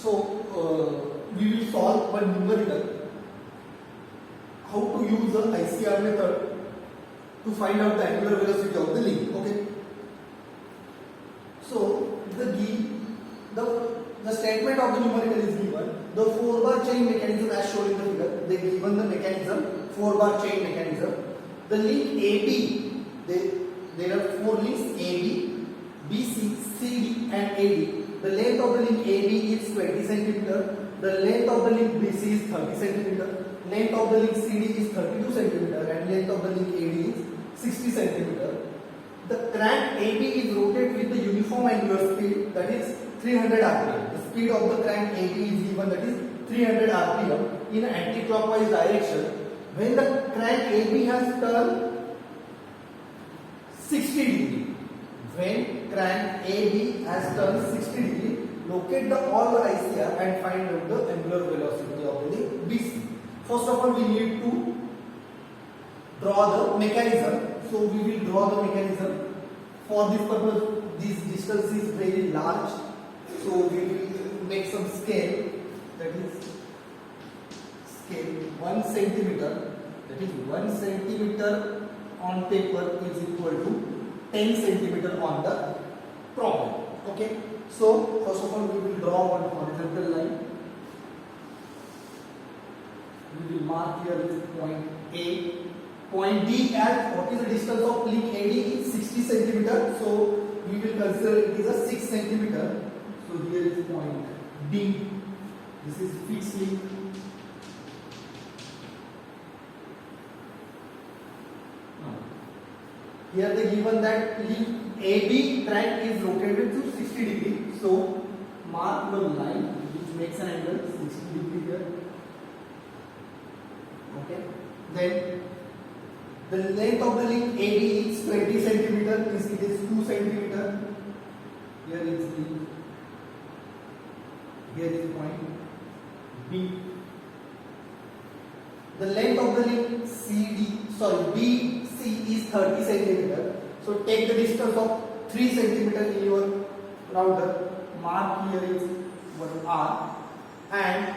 So we will solve one numerical, how to use the ICR method to find out the angular velocity of the link. Okay. So the statement of the numerical is given. The 4-bar chain mechanism as shown in the figure. They given the mechanism 4-bar chain mechanism. The link AB, there are 4 links AB, BC, CD and AD. The length of the link AB is 20 cm. The length of the link BC is 30 cm. Length of the link CD is 32 cm and length of the link AD is 60 cm. The crank AB is rotated with the uniform angular speed, that is 300 rpm. The speed of the crank AB is given, that is 300 rpm in anti-clockwise direction. When the crank AB has turned 60 degree, when crank AB has turned 60 degree, locate all the ICR and find out the angular velocity of the link BC. First of all, we need to draw the mechanism. So we will draw the mechanism. For this purpose, this distance is very large. So we will make some scale. That is scale 1 centimeter. That is 1 centimeter on paper is equal to 10 centimeter on the problem. Okay. So first of all, we will draw one horizontal line. We will mark here this point A. Point D at what is the distance of link AD is 60 centimeter. So we will consider it is a 6 centimeter. So here is point D. This is fixed link. Here they given that link AB crank is rotated to 60 degree. So mark the line which makes an angle 60 degree here. Okay. Then the length of the link AB is 20 centimeter. Means it is 2 centimeter. Here is link. Here is point B. The length of the link BC is 30 centimeter. So take the distance of 3 centimeter in your router. Mark here is 1 R and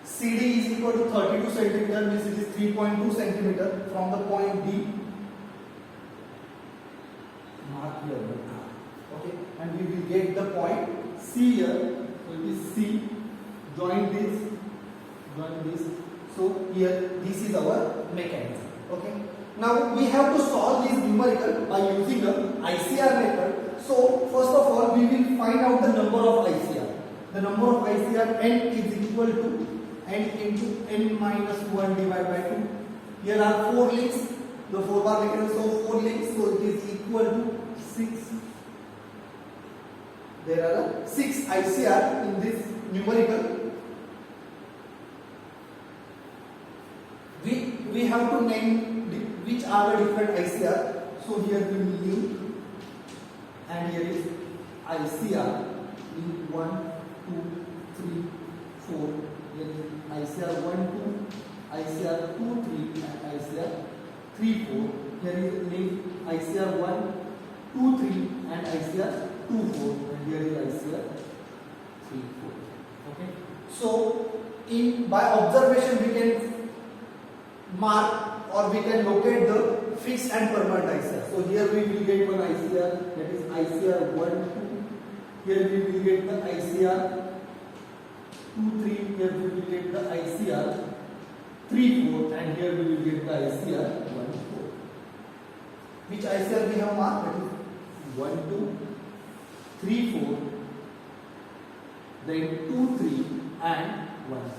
CD is equal to 32 centimeter. Means it is 3.2 centimeter from the point D. Mark here 1 R. Okay, and we will get the point C here. So it is C. Join this. So here this is our mechanism. Okay. Now we have to solve this numerical by using the ICR method. So first of all, we will find out the number of ICR. The number of ICR n is equal to n into n minus 1 divided by 2. Here are 4 links. The 4-bar mechanism, so 4 links. So it is equal to 6. There are 6 ICR in this numerical. We have to name which are the different ICR. So here we will link, and here is ICR link 1, 2, 3, 4. Here is ICR 1, 2, ICR 2, 3, and ICR 3, 4. Here is link ICR 1, 2, 3, and ICR 2, 4. And here is ICR 3, 4. Okay. So by observation we can mark or we can locate the fixed and permanent ICR. So here we will get one ICR, that is ICR 1, 2. Here we will get the ICR 2, 3. Here we will get the ICR 3, 4. And here we will get the ICR 1, 4. Which ICR we have marked? That is 1, 2, 3, 4. Then 2, 3 and 1.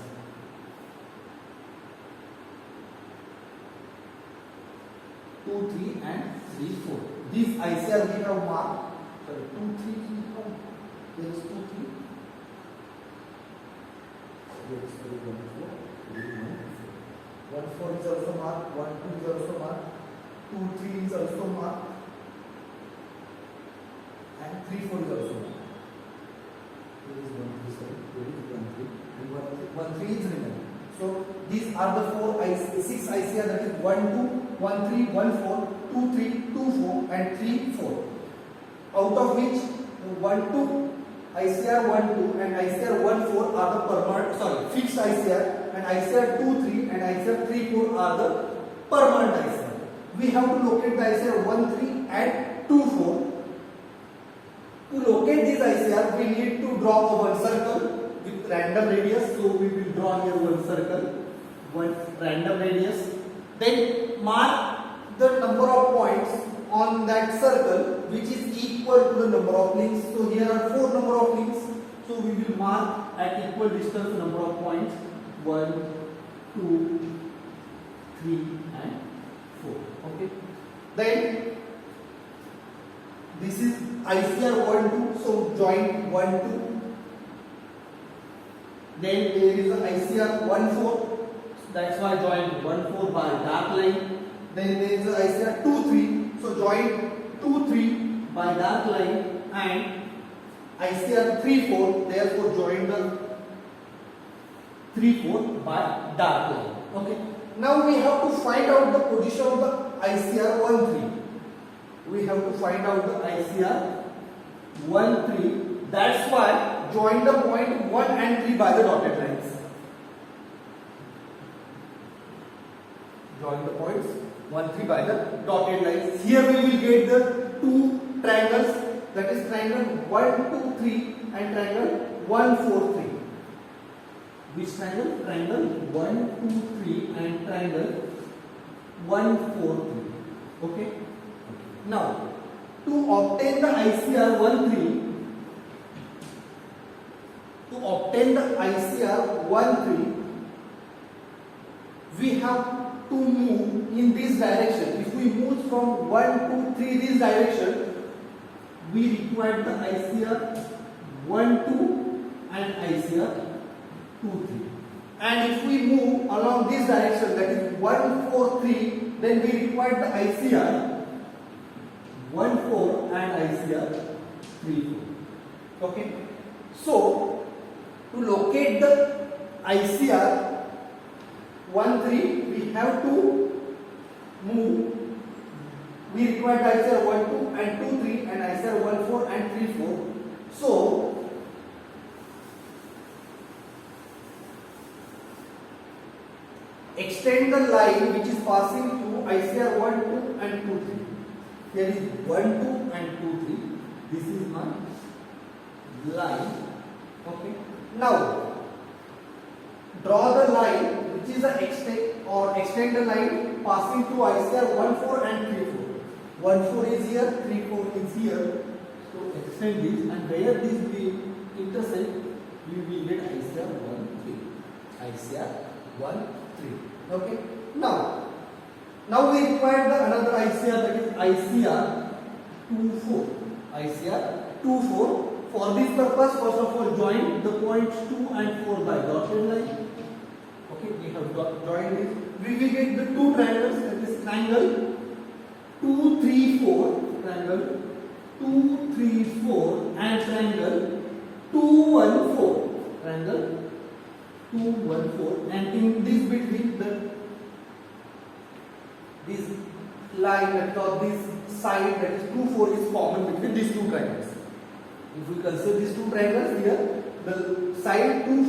2, 3 and 3, 4. This ICR we have marked. Sorry, 2, 3, 3, 4. There is 2, 3. There is 3, 1, 4. 3, 1, 4. 1, 4 is also marked. 1, 2 is also marked. 2, 3 is also marked. And 3, 4 is also marked. There is 1, 3, sorry. There is 1, 3. And 1, 3 is remaining. So these are the 6 ICR, that is 1, 2, 1, 3, 1, 4, 2, 3, 2, 4 and 3, 4. out of which 1 2 ICR 1 2 and ICR 1 4 are the permanent, sorry, fixed ICR, and ICR 2 3 and ICR 3 4 are the permanent ICR. We have to locate the ICR 1 3 and 2 4. To locate this ICR, we need to draw one circle with random radius. So we will draw here one circle, one random radius. Then mark the number of points on that circle which is equal to the number of links. So here are 4 number of links. So we will mark at equal distance number of points 1, 2, 3 and 4. Okay. Then this is ICR 1 2. So join 1 2. Then there is a ICR 1 4. That's why join 1 4 by dark line. Then there is a ICR 2 3. So join 2 3 by dark line and ICR 3 4. Therefore join the 3 4 by dark line. Okay. Now we have to find out the position of the ICR 1 3. We have to find out the ICR 1 3. That's why join the point 1 and 3 by the dotted lines. Join the points 1 3 by the dotted lines. Here we will get the two triangles, that is triangle 1 2 3 and triangle 1 4 3. Which triangle? Triangle 1 2 3 and triangle 1 4 3. Okay. Now to obtain the ICR 1 3, to obtain the ICR 1 3, we have to move in this direction. If we move from 1 2 3 this direction, we require the ICR 1 2 and ICR 2 3. And if we move along this direction, that is 1 4 3, then we require the ICR 1 4 and ICR 3 4. Okay. So to locate the ICR 1 3, we have to move. We require ICR 1 2 and 2 3 and ICR 1 4 and 3 4. So extend the line which is passing through ICR 1 2 and 2 3. Here is 1 2 and 2 3. This is my line. Okay. Now draw the line which is a extend the line passing through ICR 1 4 and 3 4. 1 4 is here, 3 4 is here. So extend this, and where this will intersect, you will get ICR 1 3. ICR 1 3. Okay. Now we require the another ICR, that is ICR 2 4. ICR 2 4. For this purpose, first of all, join the points 2 and 4 by dotted line. Okay, we have joined this. We will get the two triangles, that is triangle 2 3 4, triangle 2 3 4 and triangle 2 1 4. Triangle 2 1 4, and in this between this line or this side, that is 2 4, is common between these two triangles. If we consider these two triangles here, the side 2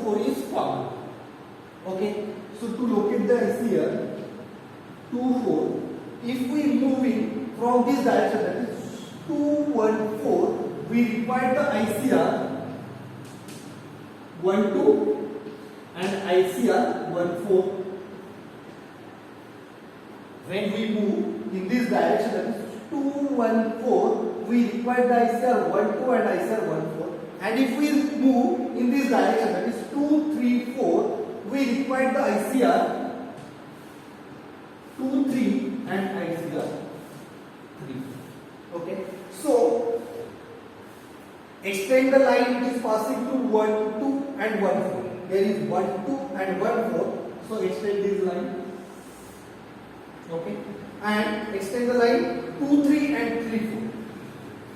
4 is common. Okay. So to locate the ICR 2 4, if we move in from this direction, that is 2 1 4, we require the ICR 1 2 and ICR 1 4. When we move in this direction, that is 2 1 4, we require the ICR 1 2 and ICR 1 4. And if we move in this direction, that is 2 3 4, we require the ICR 2 3 and ICR 3. Okay. So extend the line which is passing to 1 2 and 1 4. There is 1 2 and 1 4. So extend this line. Okay. And extend the line 2 3 and 3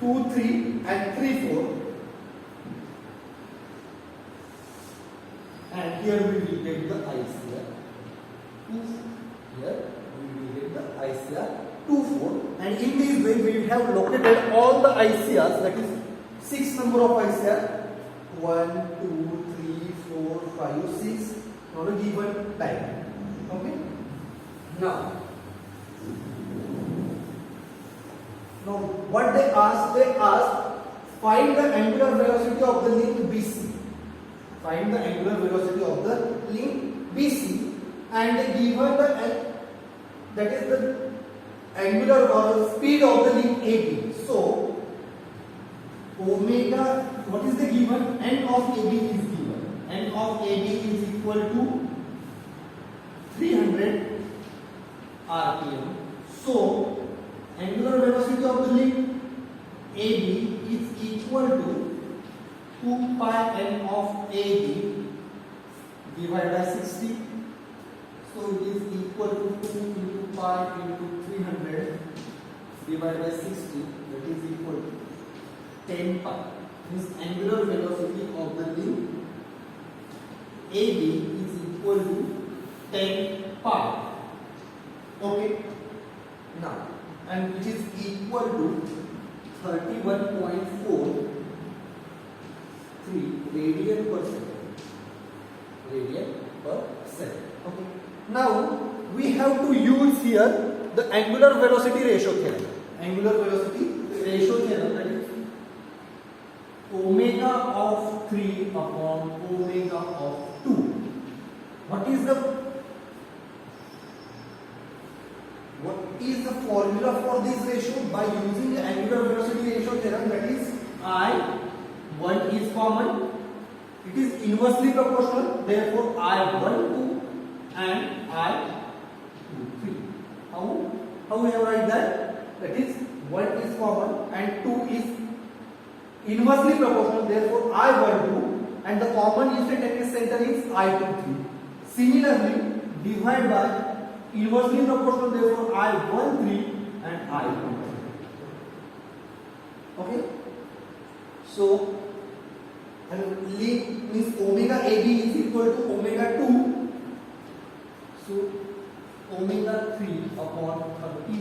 4. 2 3 and 3 4. And here we will get the ICR 2. Here we will get the ICR 2 4. And in this way we we have located all the ICRs, that is 6 number of ICR, 1, 2, 3, 4, 5, 6 on a given time. Okay. Now what they asked find the angular velocity of the link BC. Find the angular velocity of the link BC, and they given that is the angular speed of the link AB. So omega, what is the given? N of AB is given. N of AB is equal to 300 RPM. So angular velocity of the link AB is equal to 2 pi n of AB divided by 60. So it is equal to 2 into pi into 300 divided by 60, that is equal to 10 pi. This angular velocity of the link AB is equal to 10 pi. Okay. Now, and which is equal to 31.43 radian per second. Radian per second. Okay. Now we have to use here the angular velocity ratio theorem. Angular velocity ratio theorem, that is omega of 3 upon omega of 2. What is the formula for this ratio? By using the angular velocity ratio theorem, that is I1 is common, it is inversely proportional, therefore I1 2 and I2 3. How we have write that? That is 1 is common and 2 is inversely proportional, therefore I1 2, and the common instantaneous center is I2 3. Similarly, divide by inversely proportional, therefore I1 3 and I2 3. Okay. So and link means omega AB is equal to omega 2. So omega 3 upon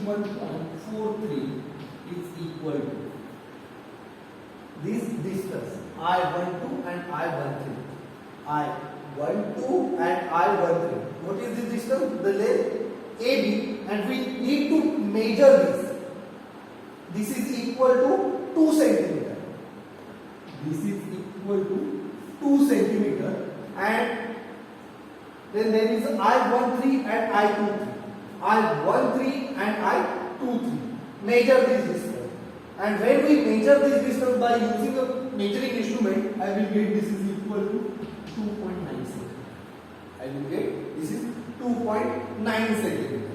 31.43 is equal to this distance I12 and I13. I12 and I13. What is this distance? The length AB, and we need to measure this. This is equal to 2 centimeter. This is equal to 2 centimeter, and then there is I13 and I23. I13 and I23. Measure this distance, and when we measure this distance by using a measuring instrument, I will get this is equal to 2.9 centimeter. I will get this is 2.9 centimeter.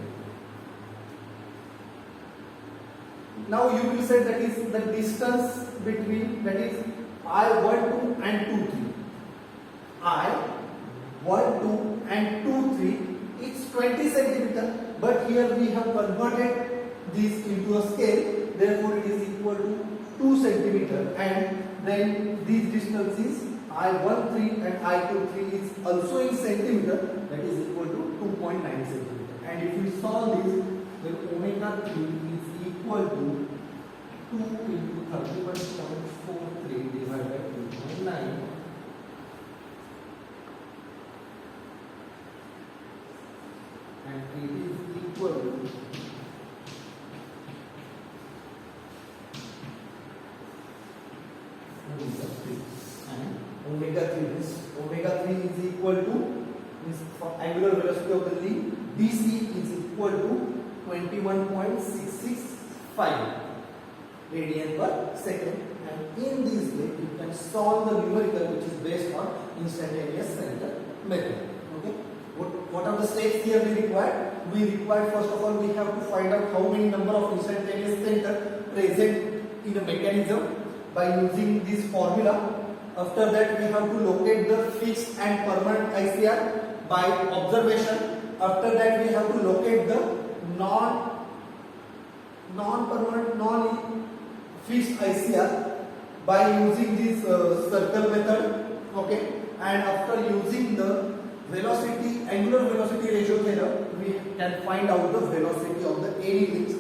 Now you will say that is the distance between, that is I12 and 23. I12 and 23 is 20 centimeter, but here we have converted this into a scale, therefore it is equal to 2 centimeter, and then this distance is I13 and I23 is also in centimeter, that is equal to 2.9 centimeter. And if we solve this, then omega 3 is equal to 2 into 31.43 divided by 2.9. And it is equal to omega 3 is equal to angular velocity of the link BC is equal to 21.665 radian per second, and in this way you can solve the numerical which is based on instantaneous center method. Okay. What are the steps here we require? We require, first of all, we have to find out how many number of instantaneous center present in a mechanism by using this formula. After that, we have to locate the fixed and permanent ICR by observation. After that, we have to locate the non-permanent, non-fixed ICR by using this circle method. Okay, and after using the velocity, angular velocity ratio theorem, we can find out the velocity of the any links.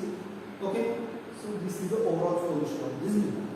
Okay, So this is the overall solution of this device.